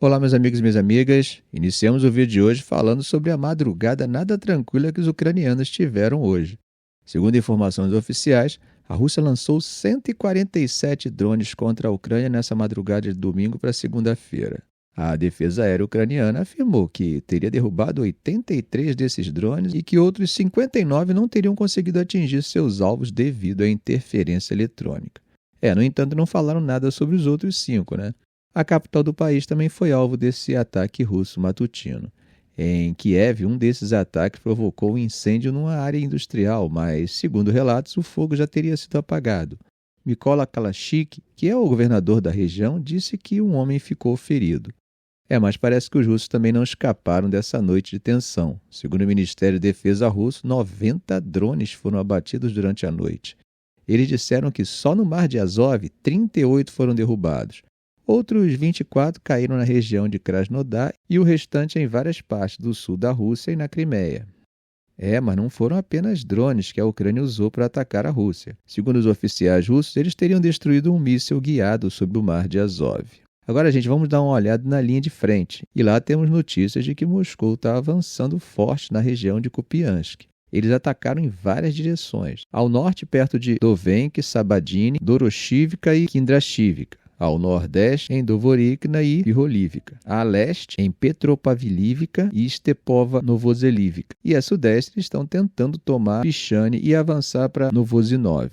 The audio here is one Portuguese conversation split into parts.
Olá, meus amigos e minhas amigas. Iniciamos o vídeo de hoje falando sobre a madrugada nada tranquila que os ucranianos tiveram hoje. Segundo informações oficiais, a Rússia lançou 147 drones contra a Ucrânia nessa madrugada de domingo para segunda-feira. A defesa aérea ucraniana afirmou que teria derrubado 83 desses drones e que outros 59 não teriam conseguido atingir seus alvos devido à interferência eletrônica. No entanto, não falaram nada sobre os outros 5, né? A capital do país também foi alvo desse ataque russo matutino. Em Kiev, um desses ataques provocou um incêndio numa área industrial, mas, segundo relatos, o fogo já teria sido apagado. Mykola Kalashik, que é o governador da região, disse que um homem ficou ferido. Mas parece que os russos também não escaparam dessa noite de tensão. Segundo o Ministério da Defesa russo, 90 drones foram abatidos durante a noite. Eles disseram que só no Mar de Azov, 38 foram derrubados. Outros 24 caíram na região de Krasnodar e o restante em várias partes do sul da Rússia e na Crimeia. Mas não foram apenas drones que a Ucrânia usou para atacar a Rússia. Segundo os oficiais russos, eles teriam destruído um míssil guiado sobre o Mar de Azov. Agora, gente, vamos dar uma olhada na linha de frente. E lá temos notícias de que Moscou está avançando forte na região de Kupiansk. Eles atacaram em várias direções. Ao norte, perto de Dovenk, Sabadini, Doroshivka e Kindrashivka. Ao nordeste, em Dovorikna e Virolivka. A leste, em Petropavlivka e Stepova Novoselivka. E a sudeste, eles estão tentando tomar Pichane e avançar para Novozinov.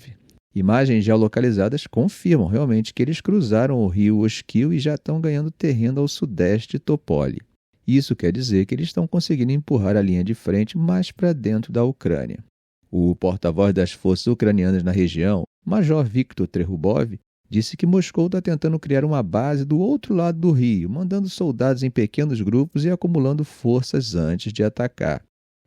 Imagens geolocalizadas confirmam realmente que eles cruzaram o rio Oskil e já estão ganhando terreno ao sudeste de Topoli. Isso quer dizer que eles estão conseguindo empurrar a linha de frente mais para dentro da Ucrânia. O porta-voz das forças ucranianas na região, Major Viktor Trehubov, disse que Moscou está tentando criar uma base do outro lado do rio, mandando soldados em pequenos grupos e acumulando forças antes de atacar.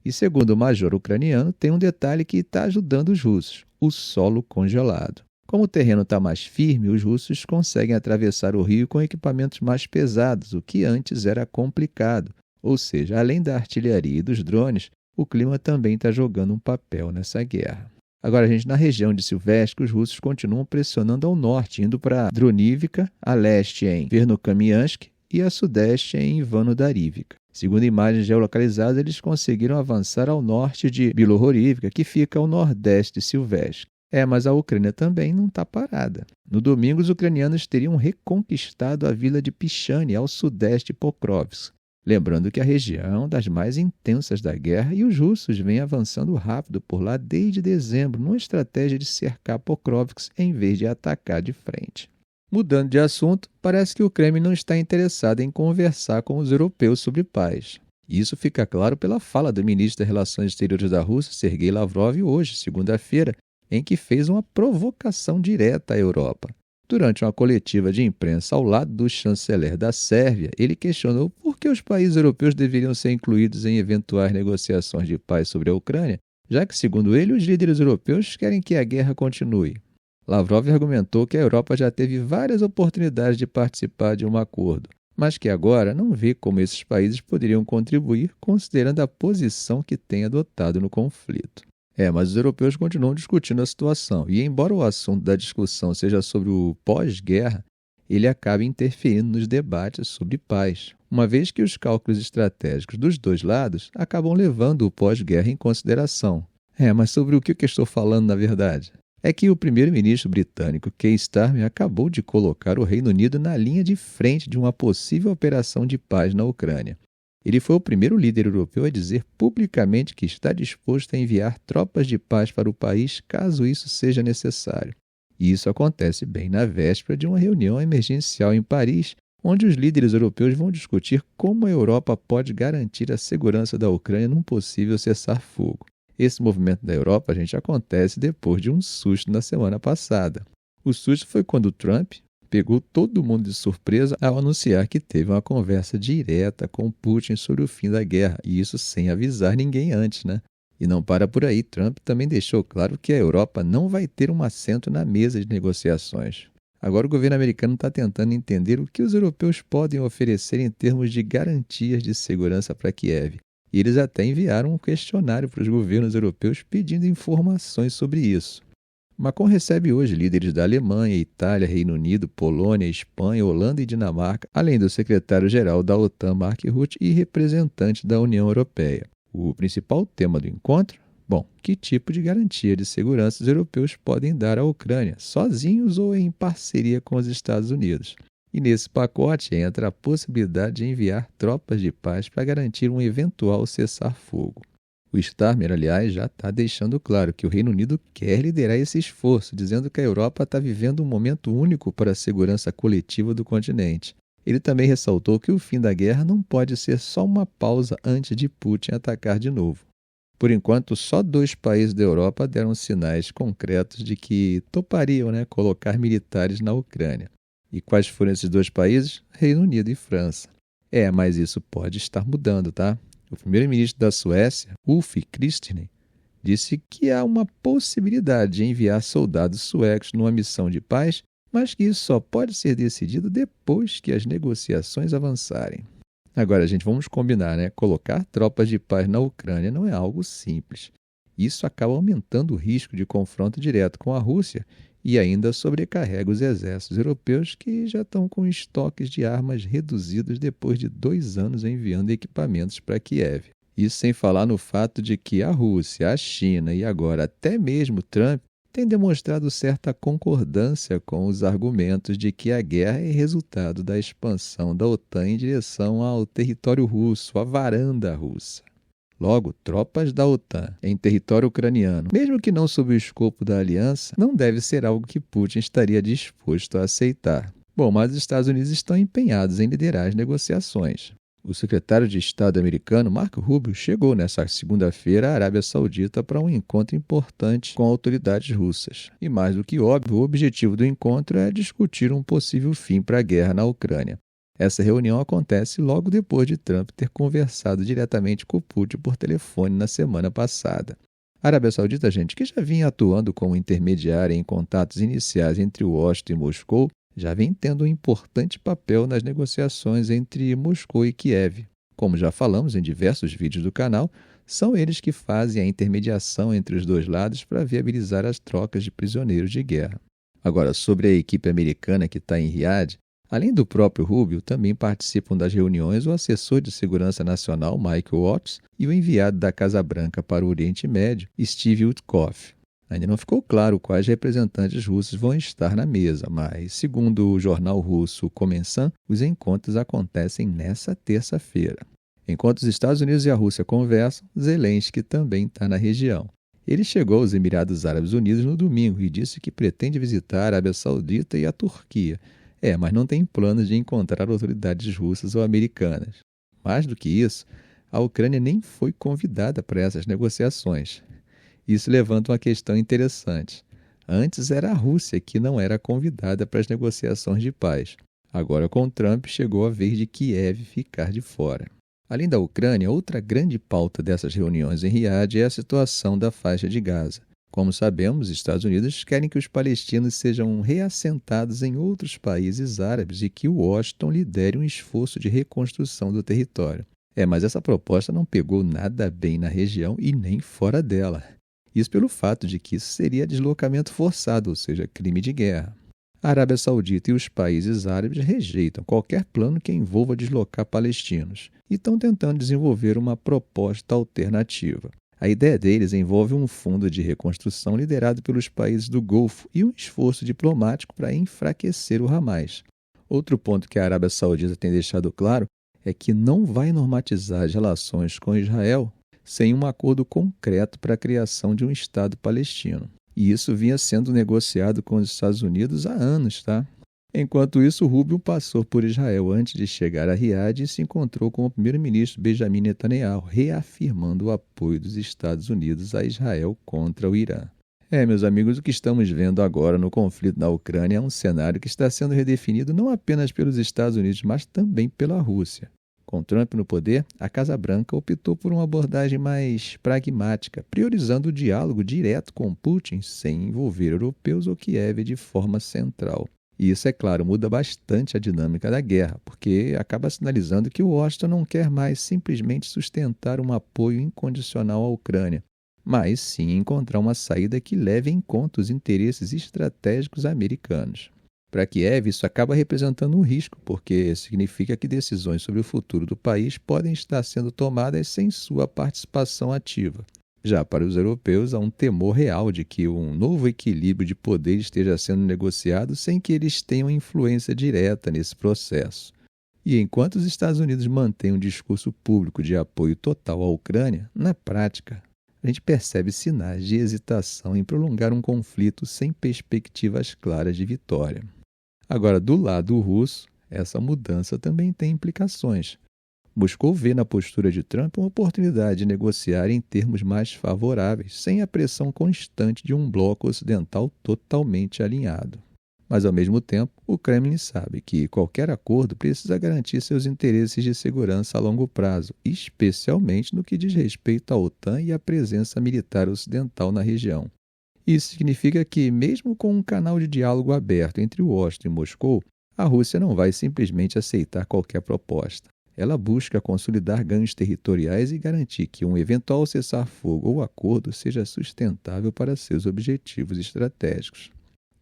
E segundo o major ucraniano, tem um detalhe que está ajudando os russos: o solo congelado. Como o terreno está mais firme, os russos conseguem atravessar o rio com equipamentos mais pesados, o que antes era complicado. Ou seja, além da artilharia e dos drones, o clima também está jogando um papel nessa guerra. Agora, gente, na região de Silvestre, os russos continuam pressionando ao norte, indo para Dronivka, a leste em Vernokamiansk e a sudeste em Ivano-Darivka. Segundo imagens geolocalizadas, eles conseguiram avançar ao norte de Bilohorivka, que fica ao nordeste de Silvestre. Mas a Ucrânia também não está parada. No domingo, os ucranianos teriam reconquistado a vila de Pichane, ao sudeste de Pokrovsk. Lembrando que a região é uma das mais intensas da guerra e os russos vêm avançando rápido por lá desde dezembro, numa estratégia de cercar Pokrovsk em vez de atacar de frente. Mudando de assunto, parece que o Kremlin não está interessado em conversar com os europeus sobre paz. Isso fica claro pela fala do ministro das Relações Exteriores da Rússia, Sergei Lavrov, hoje, segunda-feira, em que fez uma provocação direta à Europa. Durante uma coletiva de imprensa ao lado do chanceler da Sérvia, ele questionou por que os países europeus deveriam ser incluídos em eventuais negociações de paz sobre a Ucrânia, já que, segundo ele, os líderes europeus querem que a guerra continue. Lavrov argumentou que a Europa já teve várias oportunidades de participar de um acordo, mas que agora não vê como esses países poderiam contribuir, considerando a posição que têm adotado no conflito. Mas os europeus continuam discutindo a situação, e embora o assunto da discussão seja sobre o pós-guerra, ele acaba interferindo nos debates sobre paz, uma vez que os cálculos estratégicos dos dois lados acabam levando o pós-guerra em consideração. Mas sobre o que eu estou falando na verdade? É que o primeiro-ministro britânico Keir Starmer acabou de colocar o Reino Unido na linha de frente de uma possível operação de paz na Ucrânia. Ele foi o primeiro líder europeu a dizer publicamente que está disposto a enviar tropas de paz para o país caso isso seja necessário. E isso acontece bem na véspera de uma reunião emergencial em Paris, onde os líderes europeus vão discutir como a Europa pode garantir a segurança da Ucrânia num possível cessar-fogo. Esse movimento da Europa, acontece depois de um susto na semana passada. O susto foi quando Trump pegou todo mundo de surpresa ao anunciar que teve uma conversa direta com Putin sobre o fim da guerra, e isso sem avisar ninguém antes, né? E não para por aí, Trump também deixou claro que a Europa não vai ter um assento na mesa de negociações. Agora o governo americano está tentando entender o que os europeus podem oferecer em termos de garantias de segurança para Kiev. E eles até enviaram um questionário para os governos europeus pedindo informações sobre isso. Macron recebe hoje líderes da Alemanha, Itália, Reino Unido, Polônia, Espanha, Holanda e Dinamarca, além do secretário-geral da OTAN, Mark Rutte, e representante da União Europeia. O principal tema do encontro? Bom, que tipo de garantia de segurança os europeus podem dar à Ucrânia, sozinhos ou em parceria com os Estados Unidos? E nesse pacote entra a possibilidade de enviar tropas de paz para garantir um eventual cessar-fogo. O Starmer, aliás, já está deixando claro que o Reino Unido quer liderar esse esforço, dizendo que a Europa está vivendo um momento único para a segurança coletiva do continente. Ele também ressaltou que o fim da guerra não pode ser só uma pausa antes de Putin atacar de novo. Por enquanto, só 2 países da Europa deram sinais concretos de que topariam, colocar militares na Ucrânia. E quais foram esses 2 países? Reino Unido e França. Mas isso pode estar mudando, tá? O primeiro-ministro da Suécia, Ulf Kristersson, disse que há uma possibilidade de enviar soldados suecos numa missão de paz, mas que isso só pode ser decidido depois que as negociações avançarem. Agora, gente, vamos combinar, Colocar tropas de paz na Ucrânia não é algo simples. Isso acaba aumentando o risco de confronto direto com a Rússia e ainda sobrecarrega os exércitos europeus que já estão com estoques de armas reduzidos depois de 2 anos enviando equipamentos para Kiev. Isso sem falar no fato de que a Rússia, a China e agora até mesmo Trump têm demonstrado certa concordância com os argumentos de que a guerra é resultado da expansão da OTAN em direção ao território russo, à varanda russa. Logo, tropas da OTAN em território ucraniano, mesmo que não sob o escopo da aliança, não deve ser algo que Putin estaria disposto a aceitar. Bom, mas os Estados Unidos estão empenhados em liderar as negociações. O secretário de Estado americano, Marco Rubio, chegou nesta segunda-feira à Arábia Saudita para um encontro importante com autoridades russas. E mais do que óbvio, o objetivo do encontro é discutir um possível fim para a guerra na Ucrânia. Essa reunião acontece logo depois de Trump ter conversado diretamente com Putin por telefone na semana passada. A Arábia Saudita, gente, que já vinha atuando como intermediária em contatos iniciais entre Washington e Moscou, já vem tendo um importante papel nas negociações entre Moscou e Kiev. Como já falamos em diversos vídeos do canal, são eles que fazem a intermediação entre os dois lados para viabilizar as trocas de prisioneiros de guerra. Agora, sobre a equipe americana que está em Riad, além do próprio Rubio, também participam das reuniões o assessor de segurança nacional Michael Waltz e o enviado da Casa Branca para o Oriente Médio, Steve Witkoff. Ainda não ficou claro quais representantes russos vão estar na mesa, mas, segundo o jornal russo Kommentsant, os encontros acontecem nesta terça-feira. Enquanto os Estados Unidos e a Rússia conversam, Zelensky também está na região. Ele chegou aos Emirados Árabes Unidos no domingo e disse que pretende visitar a Arábia Saudita e a Turquia. Mas não tem planos de encontrar autoridades russas ou americanas. Mais do que isso, a Ucrânia nem foi convidada para essas negociações. Isso levanta uma questão interessante. Antes era a Rússia que não era convidada para as negociações de paz. Agora, com Trump, chegou a vez de Kiev ficar de fora. Além da Ucrânia, outra grande pauta dessas reuniões em Riad é a situação da faixa de Gaza. Como sabemos, os Estados Unidos querem que os palestinos sejam reassentados em outros países árabes e que Washington lidere um esforço de reconstrução do território. Mas essa proposta não pegou nada bem na região e nem fora dela. Isso pelo fato de que isso seria deslocamento forçado, ou seja, crime de guerra. A Arábia Saudita e os países árabes rejeitam qualquer plano que envolva deslocar palestinos e estão tentando desenvolver uma proposta alternativa. A ideia deles envolve um fundo de reconstrução liderado pelos países do Golfo e um esforço diplomático para enfraquecer o Hamas. Outro ponto que a Arábia Saudita tem deixado claro é que não vai normatizar as relações com Israel sem um acordo concreto para a criação de um Estado palestino. E isso vinha sendo negociado com os Estados Unidos há anos, tá? Enquanto isso, Rubio passou por Israel antes de chegar a Riad e se encontrou com o primeiro-ministro Benjamin Netanyahu, reafirmando o apoio dos Estados Unidos a Israel contra o Irã. Meus amigos, o que estamos vendo agora no conflito na Ucrânia é um cenário que está sendo redefinido não apenas pelos Estados Unidos, mas também pela Rússia. Com Trump no poder, a Casa Branca optou por uma abordagem mais pragmática, priorizando o diálogo direto com Putin sem envolver europeus ou Kiev de forma central. E isso, é claro, muda bastante a dinâmica da guerra, porque acaba sinalizando que Washington não quer mais simplesmente sustentar um apoio incondicional à Ucrânia, mas sim encontrar uma saída que leve em conta os interesses estratégicos americanos. Para Kiev, isso acaba representando um risco, porque significa que decisões sobre o futuro do país podem estar sendo tomadas sem sua participação ativa. Já para os europeus, há um temor real de que um novo equilíbrio de poder esteja sendo negociado sem que eles tenham influência direta nesse processo. E enquanto os Estados Unidos mantêm um discurso público de apoio total à Ucrânia, na prática, a gente percebe sinais de hesitação em prolongar um conflito sem perspectivas claras de vitória. Agora, do lado russo, essa mudança também tem implicações. Moscou vê na postura de Trump uma oportunidade de negociar em termos mais favoráveis, sem a pressão constante de um bloco ocidental totalmente alinhado. Mas, ao mesmo tempo, o Kremlin sabe que qualquer acordo precisa garantir seus interesses de segurança a longo prazo, especialmente no que diz respeito à OTAN e à presença militar ocidental na região. Isso significa que, mesmo com um canal de diálogo aberto entre Washington e Moscou, a Rússia não vai simplesmente aceitar qualquer proposta. Ela busca consolidar ganhos territoriais e garantir que um eventual cessar-fogo ou acordo seja sustentável para seus objetivos estratégicos.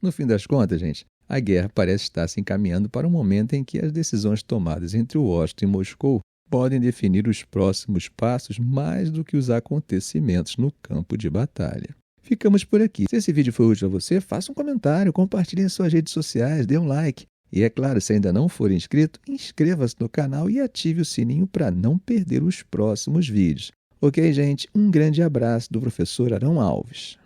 No fim das contas, gente, a guerra parece estar se encaminhando para um momento em que as decisões tomadas entre Washington e Moscou podem definir os próximos passos mais do que os acontecimentos no campo de batalha. Ficamos por aqui. Se esse vídeo foi útil a você, faça um comentário, compartilhe em suas redes sociais, dê um like. E é claro, se ainda não for inscrito, inscreva-se no canal e ative o sininho para não perder os próximos vídeos. Ok, gente? Um grande abraço do professor Arão Alves.